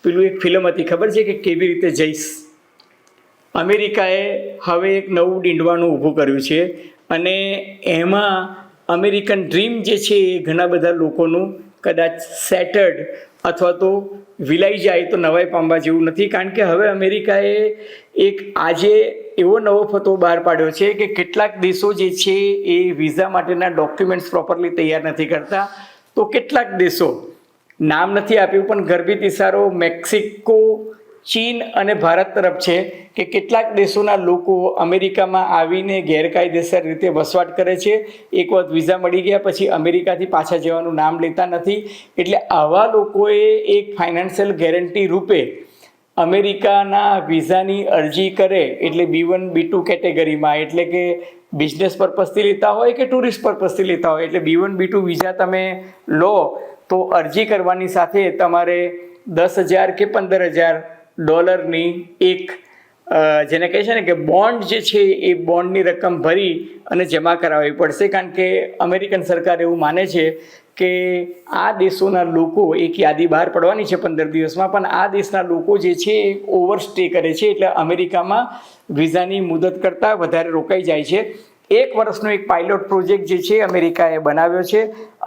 પેલું એક ફિલ્મ હતી, ખબર છે કે કેવી રીતે જઈશ? અમેરિકાએ હવે એક નવું ડીંડવાનું ઊભું કર્યું છે અને એમાં અમેરિકન ડ્રીમ જે છે એ ઘણા બધા લોકોનું કદાચ સેટર્ડ અથવા તો વિલાઈ જાય તો નવાઈ પામવા જેવું નથી. કારણ કે હવે અમેરિકાએ એક આજે એવો નવો ફતો બહાર પાડ્યો છે કે કેટલાક દેશો જે છે એ વિઝા માટેના ડોક્યુમેન્ટ્સ પ્રોપરલી તૈયાર નથી કરતા. તો કેટલાક દેશો, નામ નથી આપ્યું પણ ગર્ભિત ઇશારો મેક્સિકો, ચીન અને ભારત તરફ છે કે કેટલાક દેશોના લોકો અમેરિકામાં આવીને ગેરકાયદેસર રીતે વસવાટ કરે છે. એક વખત વિઝા મળી ગયા પછી અમેરિકાથી પાછા જવાનું નામ લેતા નથી. એટલે આવા લોકોએ એક ફાઇનાન્શિયલ ગેરંટી રૂપે અમેરિકાના વિઝાની અરજી કરે, એટલે B1 B2 કેટેગરીમાં, એટલે કે બિઝનેસ પર્પઝથી લેતા હોય કે ટુરિસ્ટ પર્પઝથી લેતા હોય, એટલે B1 B2 વિઝા તમે લો તો અરજી કરવાની સાથે તમારે $10,000 કે $15,000 એક જેને કહે છે ને કે બોન્ડ જે છે એ બોન્ડની રકમ ભરી અને જમા કરાવવી પડશે. કારણ કે અમેરિકન સરકાર એવું માને છે કે આ દેશોના લોકો, એક યાદી બહાર પડવાની છે 15 દિવસમાં, પણ આ દેશના લોકો જે છે એ ઓવરસ્ટે કરે છે, એટલે અમેરિકામાં વિઝાની મુદત કરતાં વધારે રોકાઈ જાય છે. 1 વર્ષનો એક પાયલોટ પ્રોજેક્ટ જે છે અમેરિકાએ બનાવ્યો છે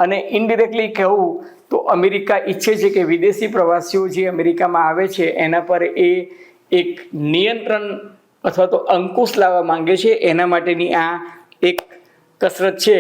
અને ઇનડિરેક્ટલી કહું તો અમેરિકા ઈચ્છે છે કે વિદેશી પ્રવાસીઓ જે અમેરિકામાં આવે છે એના પર એ એક નિયંત્રણ અથવા તો અંકુશ લાવવા માંગે છે. એના માટેની આ એક કસરત છે